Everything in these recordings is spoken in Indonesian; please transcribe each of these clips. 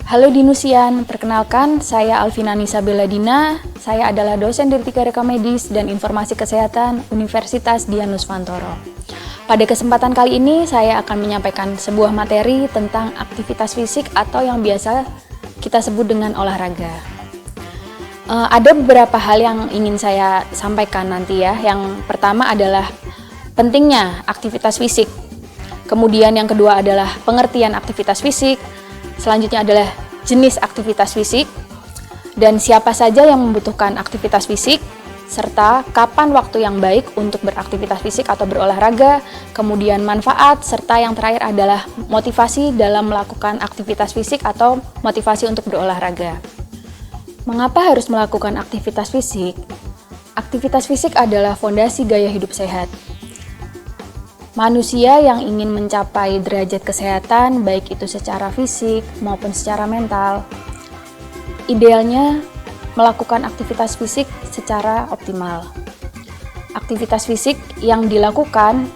Halo Dinusian, perkenalkan saya Alvina Nisa Beladina. Saya adalah dosen di Tiga Reka Medis dan Informasi Kesehatan Universitas Dian Nuswantoro. Pada kesempatan kali ini saya akan menyampaikan sebuah materi tentang aktivitas fisik atau yang biasa kita sebut dengan olahraga. Ada beberapa hal yang ingin saya sampaikan nanti ya. Yang pertama adalah pentingnya aktivitas fisik. Kemudian yang kedua adalah pengertian aktivitas fisik. Selanjutnya adalah jenis aktivitas fisik dan siapa saja yang membutuhkan aktivitas fisik, serta kapan waktu yang baik untuk beraktivitas fisik atau berolahraga, kemudian manfaat, serta yang terakhir adalah motivasi dalam melakukan aktivitas fisik atau motivasi untuk berolahraga. Mengapa harus melakukan aktivitas fisik? Aktivitas fisik adalah fondasi gaya hidup sehat. Manusia yang ingin mencapai derajat kesehatan, baik itu secara fisik maupun secara mental, idealnya melakukan aktivitas fisik secara optimal. Aktivitas fisik yang dilakukan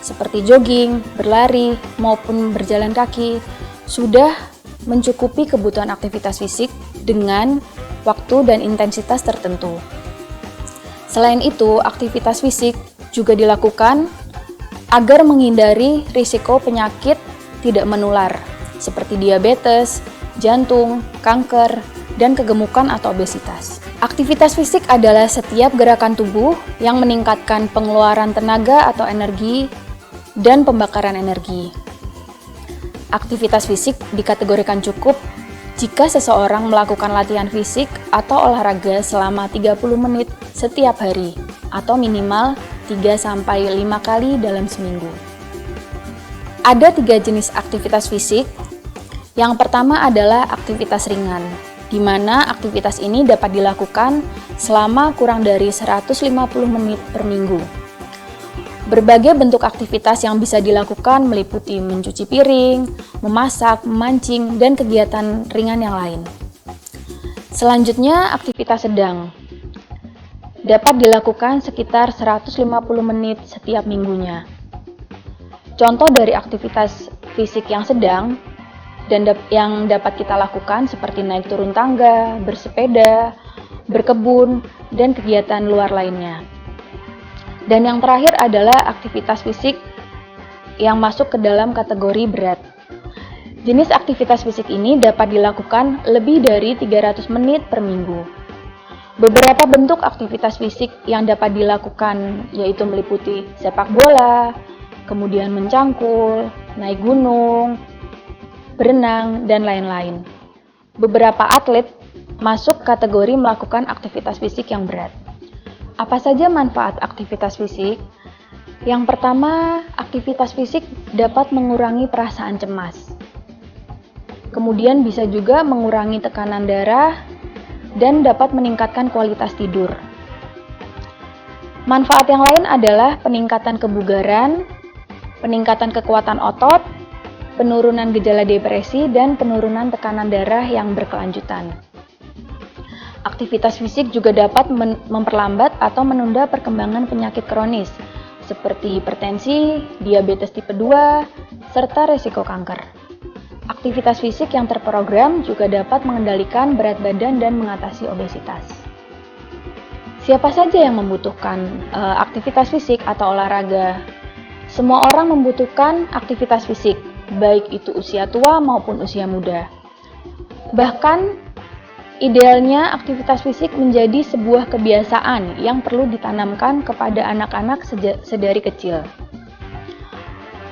seperti jogging, berlari, maupun berjalan kaki sudah mencukupi kebutuhan aktivitas fisik dengan waktu dan intensitas tertentu. Selain itu, aktivitas fisik juga dilakukan agar menghindari risiko penyakit tidak menular seperti diabetes, jantung, kanker, dan kegemukan atau obesitas. Aktivitas fisik adalah setiap gerakan tubuh yang meningkatkan pengeluaran tenaga atau energi dan pembakaran energi. Aktivitas fisik dikategorikan cukup jika seseorang melakukan latihan fisik atau olahraga selama 30 menit setiap hari atau minimal 3-5 kali dalam seminggu. Ada 3 jenis aktivitas fisik. Yang pertama adalah aktivitas ringan, di mana aktivitas ini dapat dilakukan selama kurang dari 150 menit per minggu. Berbagai bentuk aktivitas yang bisa dilakukan meliputi mencuci piring, memasak, memancing, dan kegiatan ringan yang lain. Selanjutnya, aktivitas sedang dapat dilakukan sekitar 150 menit setiap minggunya. Contoh dari aktivitas fisik yang sedang dan yang dapat kita lakukan seperti naik turun tangga, bersepeda, berkebun, dan kegiatan luar lainnya. Dan yang terakhir adalah aktivitas fisik yang masuk ke dalam kategori berat. Jenis aktivitas fisik ini dapat dilakukan lebih dari 300 menit per minggu. Beberapa bentuk aktivitas fisik yang dapat dilakukan yaitu meliputi sepak bola, kemudian mencangkul, naik gunung, berenang, dan lain-lain. Beberapa atlet masuk kategori melakukan aktivitas fisik yang berat. Apa saja manfaat aktivitas fisik? Yang pertama, aktivitas fisik dapat mengurangi perasaan cemas. Kemudian bisa juga mengurangi tekanan darah dan dapat meningkatkan kualitas tidur. Manfaat yang lain adalah peningkatan kebugaran, peningkatan kekuatan otot, penurunan gejala depresi, dan penurunan tekanan darah yang berkelanjutan. Aktivitas fisik juga dapat memperlambat atau menunda perkembangan penyakit kronis seperti hipertensi, diabetes tipe 2, serta resiko kanker. Aktivitas fisik yang terprogram juga dapat mengendalikan berat badan dan mengatasi obesitas. Siapa saja yang membutuhkan aktivitas fisik atau olahraga? Semua orang membutuhkan aktivitas fisik, baik itu usia tua maupun usia muda. Bahkan, idealnya aktivitas fisik menjadi sebuah kebiasaan yang perlu ditanamkan kepada anak-anak sedari kecil.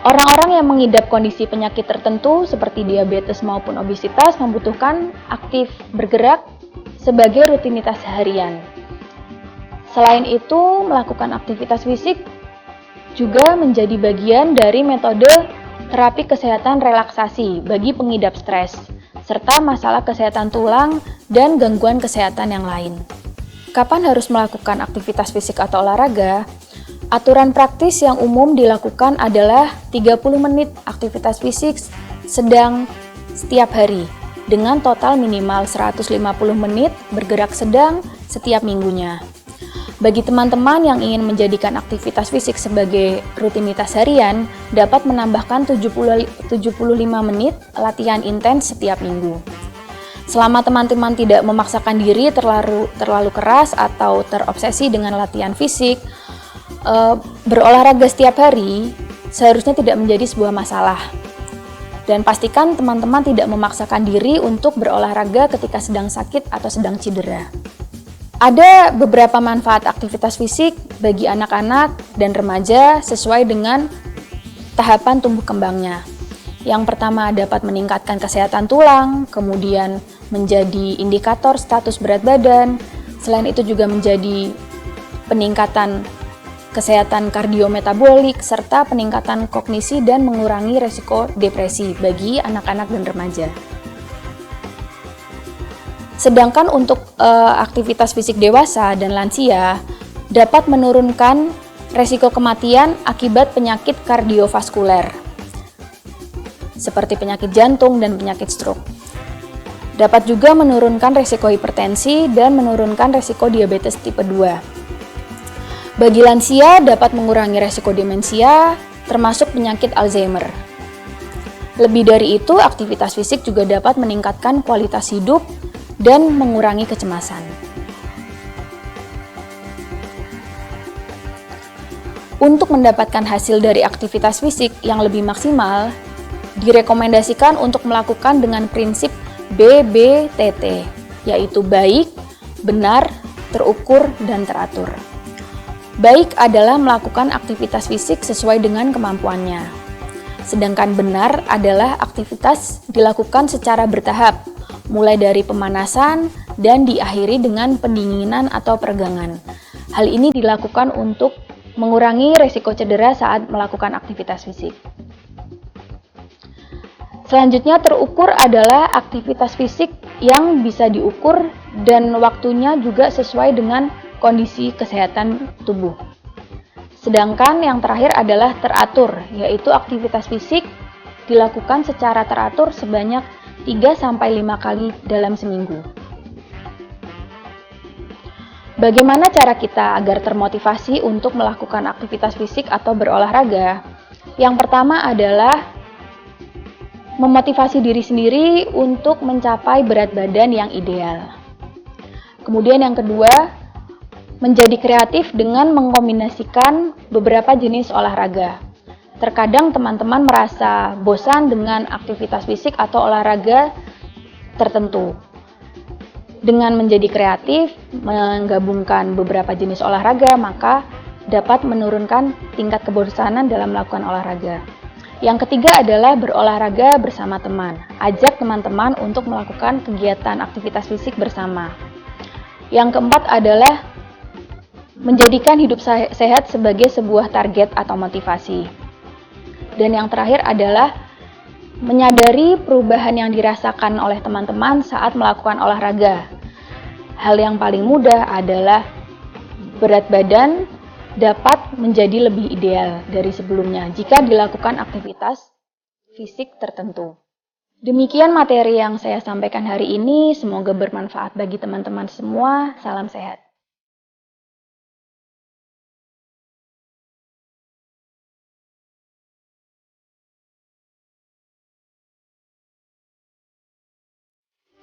Orang-orang yang mengidap kondisi penyakit tertentu seperti diabetes maupun obesitas membutuhkan aktif bergerak sebagai rutinitas harian. Selain itu, melakukan aktivitas fisik juga menjadi bagian dari metode terapi kesehatan relaksasi bagi pengidap stres, serta masalah kesehatan tulang dan gangguan kesehatan yang lain. Kapan harus melakukan aktivitas fisik atau olahraga? Aturan praktis yang umum dilakukan adalah 30 menit aktivitas fisik sedang setiap hari dengan total minimal 150 menit bergerak sedang setiap minggunya. Bagi teman-teman yang ingin menjadikan aktivitas fisik sebagai rutinitas harian, dapat menambahkan 75 menit latihan intens setiap minggu. Selama teman-teman tidak memaksakan diri terlalu keras atau terobsesi dengan latihan fisik, berolahraga setiap hari seharusnya tidak menjadi sebuah masalah. Dan pastikan teman-teman tidak memaksakan diri untuk berolahraga ketika sedang sakit atau sedang cedera. Ada beberapa manfaat aktivitas fisik bagi anak-anak dan remaja sesuai dengan tahapan tumbuh kembangnya. Yang pertama, dapat meningkatkan kesehatan tulang, kemudian menjadi indikator status berat badan. Selain itu juga menjadi peningkatan kesehatan kardiometabolik serta peningkatan kognisi dan mengurangi resiko depresi bagi anak-anak dan remaja. Sedangkan untuk aktivitas fisik dewasa dan lansia dapat menurunkan resiko kematian akibat penyakit kardiovaskuler seperti penyakit jantung dan penyakit stroke. Dapat juga menurunkan resiko hipertensi dan menurunkan resiko diabetes tipe 2. Bagi lansia dapat mengurangi resiko demensia, termasuk penyakit Alzheimer. Lebih dari itu, aktivitas fisik juga dapat meningkatkan kualitas hidup dan mengurangi kecemasan. Untuk mendapatkan hasil dari aktivitas fisik yang lebih maksimal, direkomendasikan untuk melakukan dengan prinsip BBTT, yaitu baik, benar, terukur, dan teratur. Baik adalah melakukan aktivitas fisik sesuai dengan kemampuannya. Sedangkan benar adalah aktivitas dilakukan secara bertahap, mulai dari pemanasan dan diakhiri dengan pendinginan atau peregangan. Hal ini dilakukan untuk mengurangi risiko cedera saat melakukan aktivitas fisik. Selanjutnya, terukur adalah aktivitas fisik yang bisa diukur dan waktunya juga sesuai dengan kondisi kesehatan tubuh. Sedangkan yang terakhir adalah teratur, yaitu aktivitas fisik dilakukan secara teratur sebanyak 3-5 kali dalam seminggu. Bagaimana cara kita agar termotivasi untuk melakukan aktivitas fisik atau berolahraga? Yang pertama adalah memotivasi diri sendiri untuk mencapai berat badan yang ideal. Kemudian yang kedua, menjadi kreatif dengan mengkombinasikan beberapa jenis olahraga. Terkadang teman-teman merasa bosan dengan aktivitas fisik atau olahraga tertentu. Dengan menjadi kreatif, menggabungkan beberapa jenis olahraga, maka dapat menurunkan tingkat kebosanan dalam melakukan olahraga. Yang ketiga adalah berolahraga bersama teman. Ajak teman-teman untuk melakukan kegiatan aktivitas fisik bersama. Yang keempat adalah menjadikan hidup sehat sebagai sebuah target atau motivasi. Dan yang terakhir adalah menyadari perubahan yang dirasakan oleh teman-teman saat melakukan olahraga. Hal yang paling mudah adalah berat badan dapat menjadi lebih ideal dari sebelumnya jika dilakukan aktivitas fisik tertentu. Demikian materi yang saya sampaikan hari ini, semoga bermanfaat bagi teman-teman semua. Salam sehat.